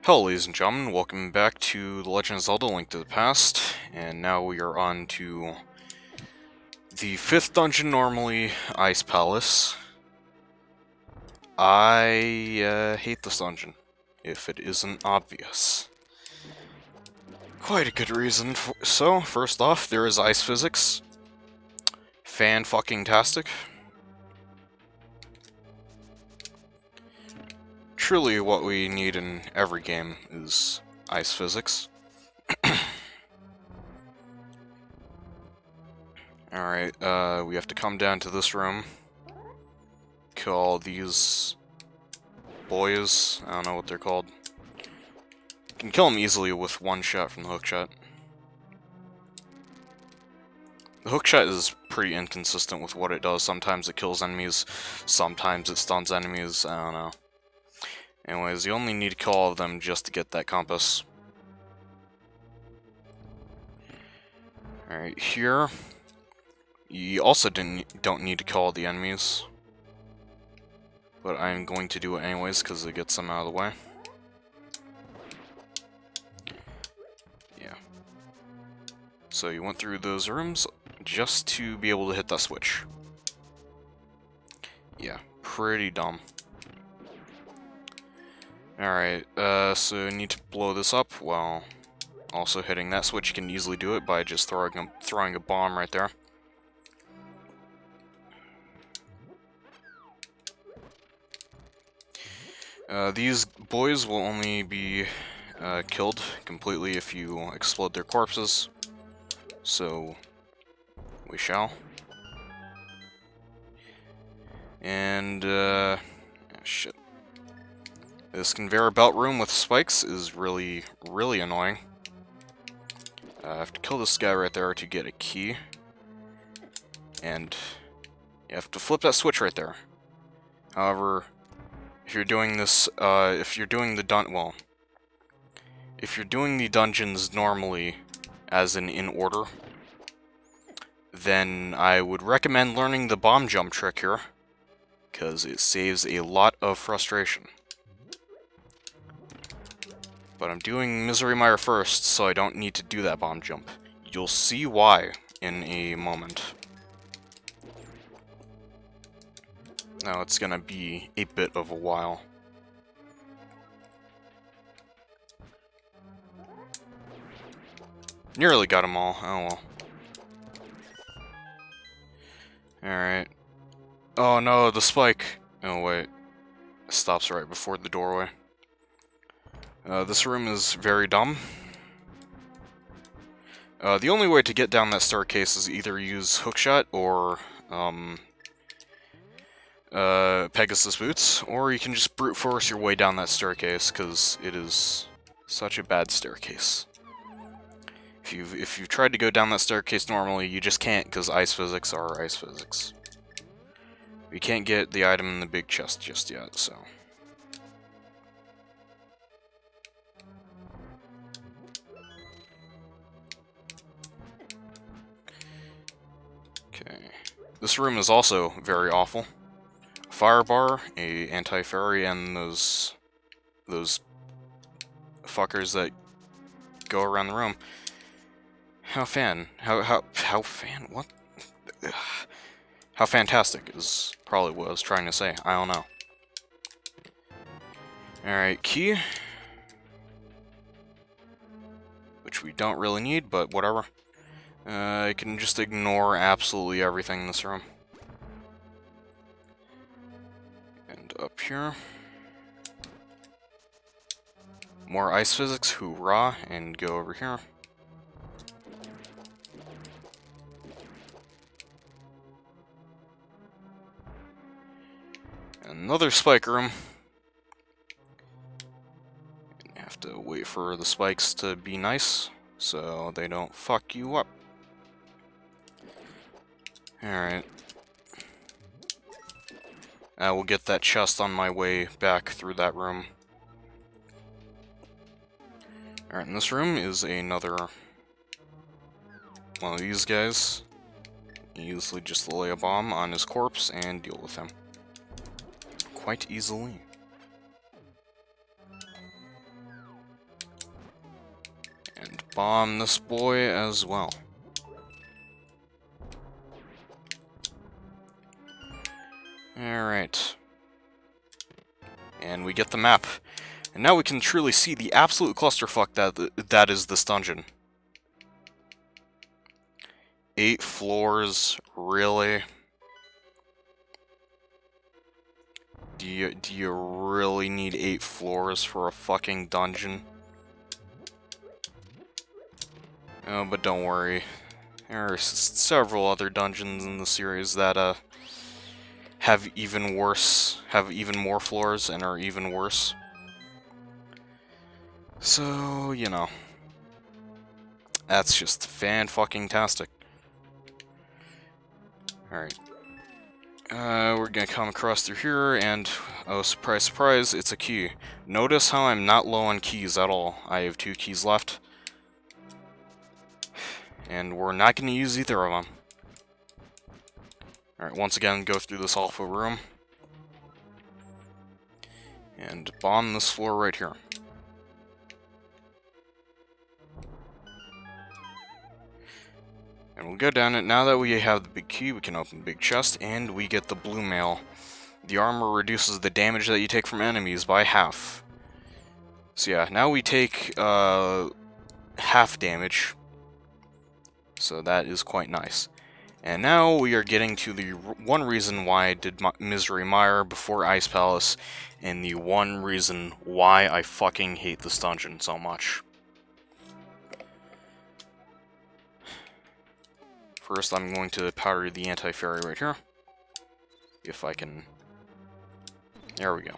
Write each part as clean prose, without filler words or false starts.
Hello ladies and gentlemen, welcome back to The Legend of Zelda: Link to the Past, and now we are on to the 5th dungeon, normally Ice Palace. I hate this dungeon, if it isn't obvious. Quite a good reason. So, first off, there is ice physics. Fan-fucking-tastic. Truly what we need in every game is ice physics. Alright, we have to come down to this room. Kill all these boys. I don't know what they're called. You can kill them easily with one shot from the hook shot. The hook shot is pretty inconsistent with what it does. Sometimes it kills enemies, sometimes it stuns enemies, I don't know. Anyways, you only need to kill all of them just to get that compass. Alright, here, you also don't need to kill all the enemies. But I'm going to do it anyways, because it gets them out of the way. Yeah. So you went through those rooms just to be able to hit that switch. Yeah, pretty dumb. Alright, so you need to blow this up while also hitting that switch. You can easily do it by just throwing a bomb right there. These boys will only be killed completely if you explode their corpses. So, we shall. And, shit. This conveyor belt room with spikes is really, really annoying. I have to kill this guy right there to get a key. And you have to flip that switch right there. However, if you're doing this, if you're doing the dungeons normally, as in order, then I would recommend learning the bomb jump trick here, because it saves a lot of frustration. But I'm doing Misery Mire first, so I don't need to do that bomb jump. You'll see why in a moment. Now it's gonna be a bit of a while. Nearly got them all. Oh well. Alright. Oh no, the spike. Oh wait. It stops right before the doorway. This room is very dumb. The only way to get down that staircase is either use hookshot or Pegasus boots, or you can just brute force your way down that staircase, because it is such a bad staircase. If you've tried to go down that staircase normally, you just can't, because ice physics are ice physics. You can't get the item in the big chest just yet, so. Okay. This room is also very awful. Fire bar, a anti-fairy, and those fuckers that go around the room. How fantastic is probably what I was trying to say. I don't know. Alright, key. Which we don't really need, but whatever. I can just ignore absolutely everything in this room. And up here. More ice physics, hoorah, and go over here. Another spike room. You have to wait for the spikes to be nice, so they don't fuck you up. Alright. I will get that chest on my way back through that room. Alright, and this room is another one of these guys. You easily just lay a bomb on his corpse and deal with him. Quite easily. And bomb this boy as well. Alright. And we get the map. And now we can truly see the absolute clusterfuck that is this dungeon. 8 floors, really? Do you really need 8 floors for a fucking dungeon? Oh, but don't worry. There are several other dungeons in the series that have even more floors and are even worse. So, you know, that's just fan-fucking-tastic. Alright. We're gonna come across through here, and, oh, surprise, surprise, it's a key. Notice how I'm not low on keys at all. I have 2 keys left. And we're not gonna use either of them. Alright, once again, go through this awful room. And bomb this floor right here. And we'll go down it. Now that we have the big key, we can open the big chest, and we get the blue mail. The armor reduces the damage that you take from enemies by half. So yeah, now we take half damage. So that is quite nice. And now we are getting to the one reason why I did Misery Mire before Ice Palace, and the one reason why I fucking hate this dungeon so much. First, I'm going to powder the anti-fairy right here. If I can... There we go.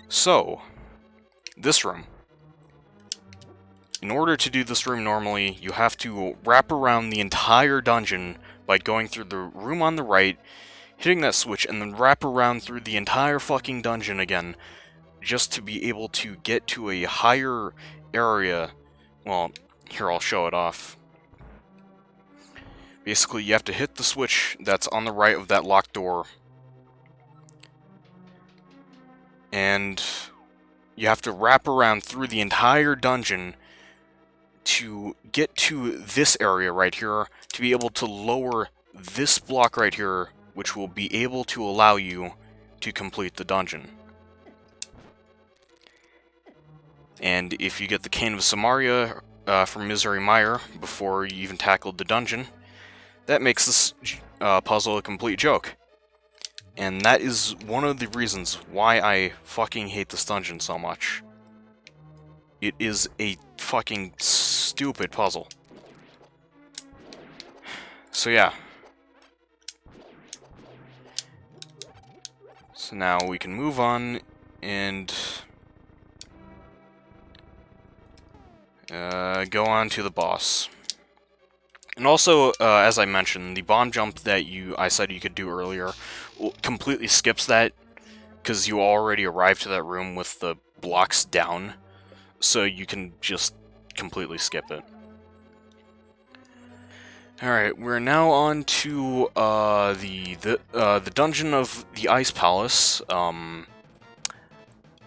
So, this room. In order to do this room normally, you have to wrap around the entire dungeon by going through the room on the right, hitting that switch, and then wrap around through the entire fucking dungeon again, just to be able to get to a higher area. Well, here, I'll show it off. Basically, you have to hit the switch that's on the right of that locked door. And you have to wrap around through the entire dungeon to get to this area right here, to be able to lower this block right here, which will be able to allow you to complete the dungeon. And if you get the Cane of Samaria from Misery Mire before you even tackled the dungeon, that makes this puzzle a complete joke. And that is one of the reasons why I fucking hate this dungeon so much. It is a fucking stupid puzzle. So yeah. So now we can move on and go on to the boss. And also, as I mentioned, the bomb jump that I said you could do earlier completely skips that, because you already arrived to that room with the blocks down, so you can just completely skip it. Alright, we're now on to the dungeon of the Ice Palace.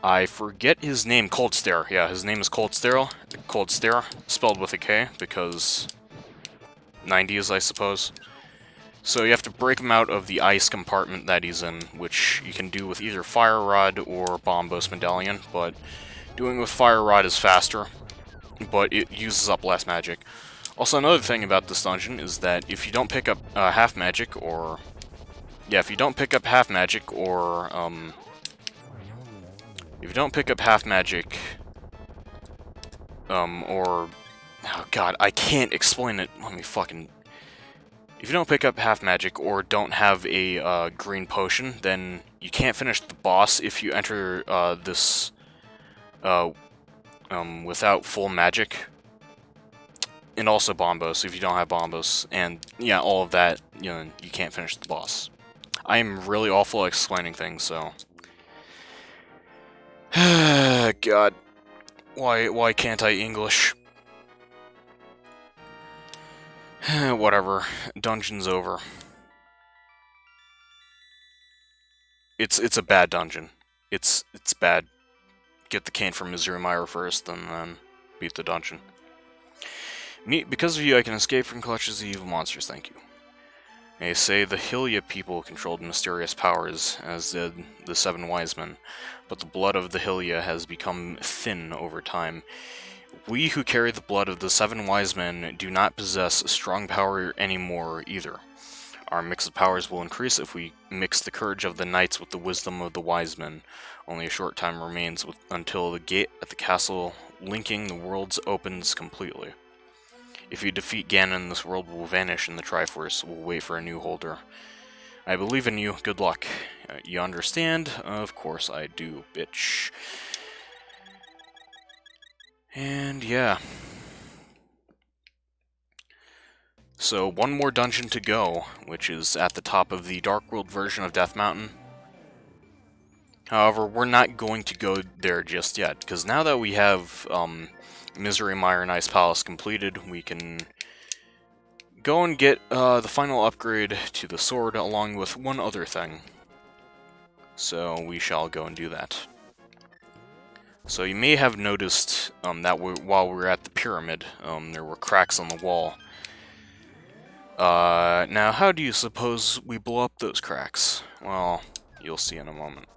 I forget his name, Cold Stare. Yeah, his name is Cold Stare. Cold Stare, spelled with a K, because 90s, I suppose. So you have to break him out of the ice compartment that he's in, which you can do with either Fire Rod or Bombos Medallion, but doing with Fire Rod is faster, but it uses up less magic. Also, another thing about this dungeon is that if you don't pick up half magic, or... Yeah, if you don't pick up half magic, or... If you don't pick up half magic, or... Oh god, I can't explain it. Let me fucking... If you don't pick up half magic or don't have a green potion, then you can't finish the boss if you enter this without full magic. And also bombos if you don't have bombos. And yeah, all of that, you know, you can't finish the boss. I am really awful at explaining things, so... God. Why can't I English? Whatever. Dungeon's over. It's a bad dungeon. It's bad. Get the cane from Misery Mire first, and then... beat the dungeon. Because of you, I can escape from clutches of evil monsters, thank you. They say the Hylia people controlled mysterious powers, as did the 7 wise men, but the blood of the Hylia has become thin over time. We who carry the blood of the 7 wise men do not possess strong power anymore either. Our mix of powers will increase if we mix the courage of the knights with the wisdom of the wise men. Only a short time remains until the gate at the castle linking the worlds opens completely. If you defeat Ganon, this world will vanish and the Triforce will wait for a new holder. I believe in you. Good luck. You understand? Of course I do, bitch. And yeah. So, one more dungeon to go, which is at the top of the Dark World version of Death Mountain. However, we're not going to go there just yet, because now that we have Misery Mire and Ice Palace completed, we can go and get the final upgrade to the sword, along with one other thing. So we shall go and do that. So you may have noticed that while we were at the pyramid, there were cracks on the wall. Now how do you suppose we blow up those cracks? Well, you'll see in a moment.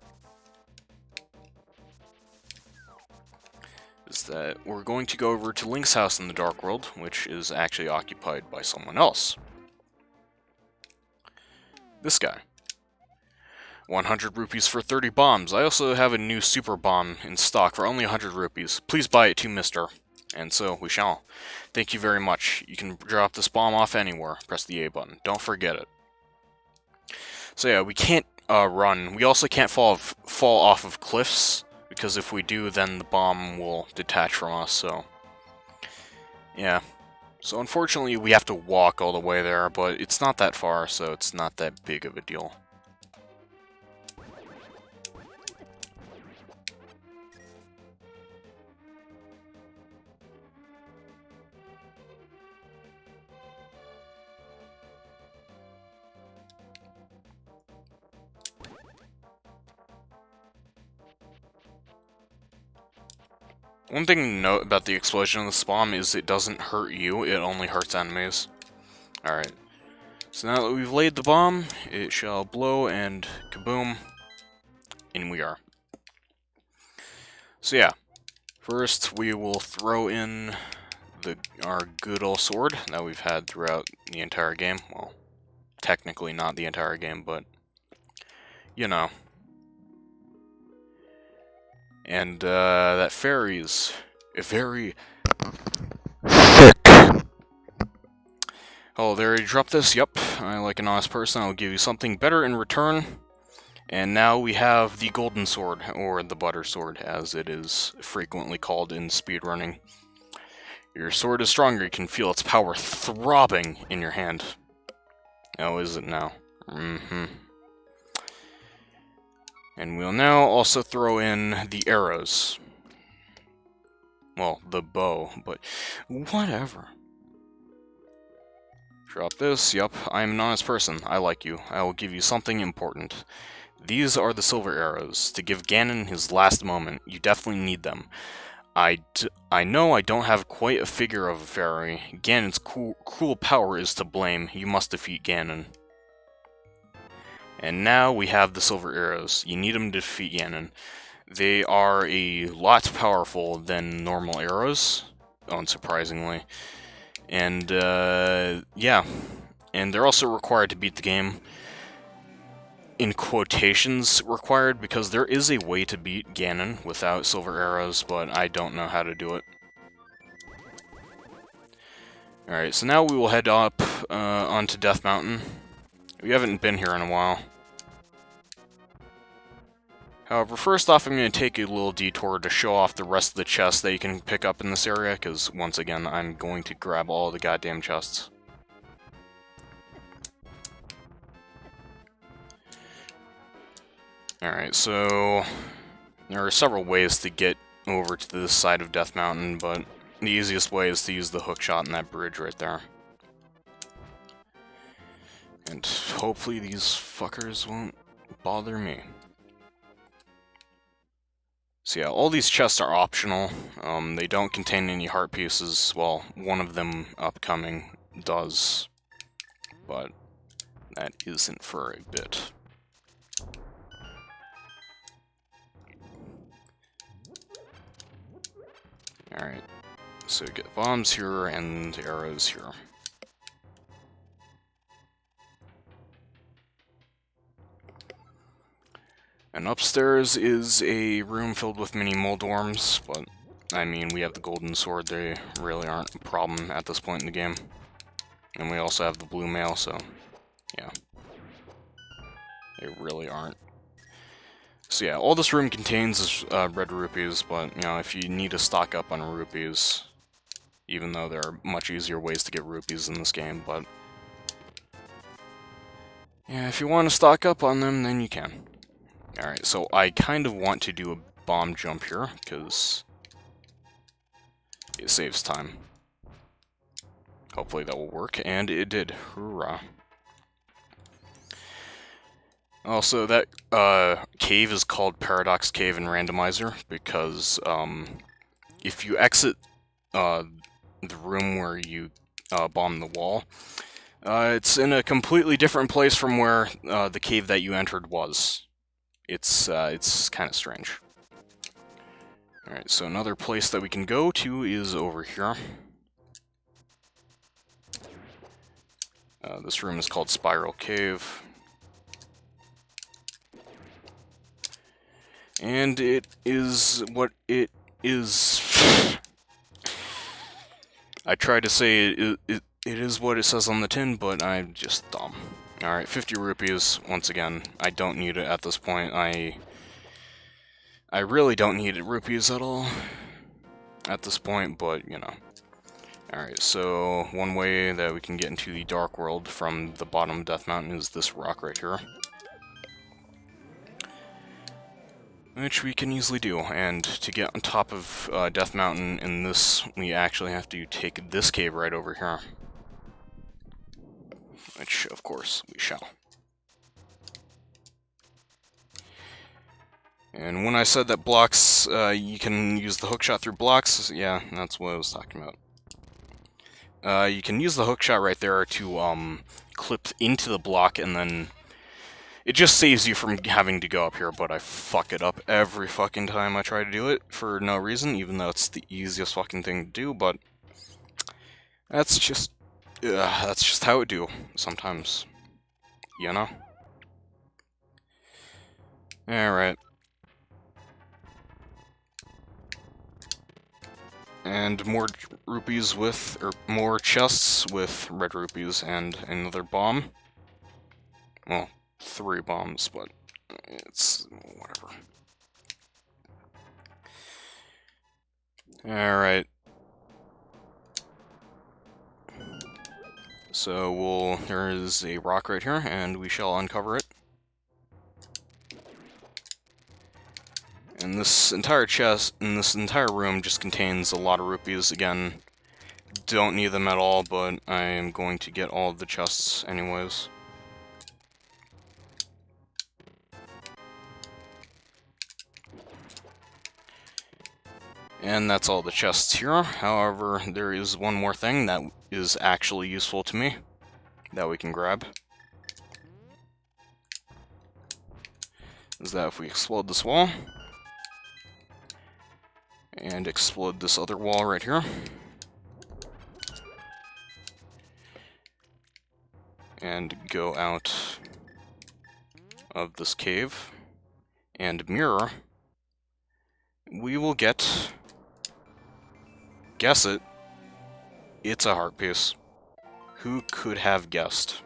Is that we're going to go over to Link's house in the Dark World, which is actually occupied by someone else. This guy. 100 rupees for 30 bombs. I also have a new super bomb in stock for only 100 rupees. Please buy it too, mister. And so we shall. Thank you very much. You can drop this bomb off anywhere. Press the A button. Don't forget it. So yeah, we can't run. We also can't fall off of cliffs, because if we do, then the bomb will detach from us, so... yeah. So unfortunately, we have to walk all the way there, but it's not that far, so it's not that big of a deal. One thing to note about the explosion of the bomb is it doesn't hurt you, it only hurts enemies. Alright. So now that we've laid the bomb, it shall blow and kaboom. And we are. So yeah. First we will throw in our good old sword that we've had throughout the entire game. Well, technically not the entire game, but you know. And that fairy's very thick. Oh, there you drop this? Yep. I like an honest person. I'll give you something better in return. And now we have the golden sword, or the butter sword, as it is frequently called in speedrunning. Your sword is stronger. You can feel its power throbbing in your hand. Oh, is it now? Mm-hmm. And we'll now also throw in the arrows. Well, the bow, but whatever. Drop this. Yup, I'm an honest person. I like you. I will give you something important. These are the silver arrows, to give Ganon his last moment. You definitely need them. I know I don't have quite a figure of a fairy. Ganon's cruel power is to blame. You must defeat Ganon. And now we have the silver arrows. You need them to defeat Ganon. They are a lot powerful than normal arrows, unsurprisingly. And, yeah. And they're also required to beat the game. In quotations, required, because there is a way to beat Ganon without silver arrows, but I don't know how to do it. Alright, so now we will head up onto Death Mountain. We haven't been here in a while. However, first off, I'm going to take a little detour to show off the rest of the chests that you can pick up in this area, because, once again, I'm going to grab all the goddamn chests. Alright, so there are several ways to get over to this side of Death Mountain, but the easiest way is to use the hookshot in that bridge right there. And hopefully these fuckers won't bother me. So yeah, all these chests are optional. They don't contain any heart pieces. Well, one of them upcoming does, but that isn't for a bit. Alright, so we get bombs here and arrows here. And upstairs is a room filled with mini moldworms, but I mean, we have the golden sword, they really aren't a problem at this point in the game. And we also have the blue mail, so yeah. They really aren't. So yeah, all this room contains is red rupees, but you know, if you need to stock up on rupees, even though there are much easier ways to get rupees in this game, but yeah, if you want to stock up on them, then you can. Alright, so I kind of want to do a bomb jump here, because it saves time. Hopefully that will work, and it did. Hoorah. Also, that cave is called Paradox Cave in Randomizer, because if you exit the room where you bomb the wall, it's in a completely different place from where the cave that you entered was. It's kind of strange. Alright, so another place that we can go to is over here. This room is called Spiral Cave. And it is what it is. I tried to say it is what it says on the tin, but I'm just dumb. Alright, 50 rupees, once again. I don't need it at this point. I really don't need rupees at all at this point, but, you know. Alright, so one way that we can get into the Dark World from the bottom of Death Mountain is this rock right here. Which we can easily do, and to get on top of Death Mountain in this, we actually have to take this cave right over here. Which, of course, we shall. And when I said that blocks, you can use the hookshot through blocks, yeah, that's what I was talking about. You can use the hookshot right there to clip into the block, and then it just saves you from having to go up here, but I fuck it up every fucking time I try to do it for no reason, even though it's the easiest fucking thing to do, but that's just how it do sometimes, you know? Alright. And more rupees with, or more chests with red rupees and another bomb. Well, 3 bombs, but it's whatever. Alright. So there is a rock right here, and we shall uncover it. And this entire chest, in this entire room, just contains a lot of rupees. Again, don't need them at all, but I am going to get all of the chests anyways. And that's all the chests here. However, there is one more thing that is actually useful to me that we can grab. Is that if we explode this wall, and explode this other wall right here, and go out of this cave, and mirror, we will get, guess it, it's a heart piece. Who could have guessed?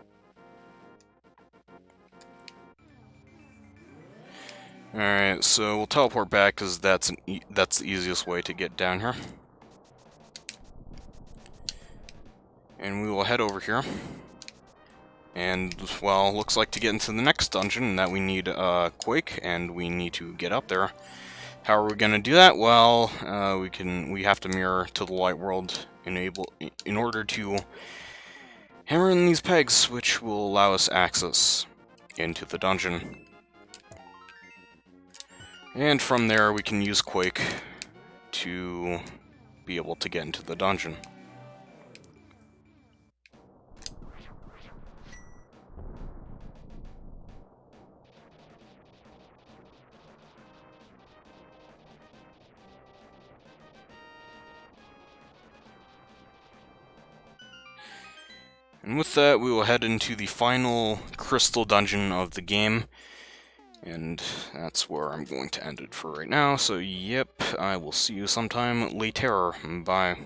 Alright, so we'll teleport back because that's the easiest way to get down here. And we will head over here. And, well, looks like to get into the next dungeon that we need Quake, and we need to get up there. How are we going to do that? Well, we have to mirror to the light world in order to hammer in these pegs, which will allow us access into the dungeon. And from there, we can use Quake to be able to get into the dungeon. And with that, we will head into the final crystal dungeon of the game. And that's where I'm going to end it for right now. So, yep, I will see you sometime later. Bye.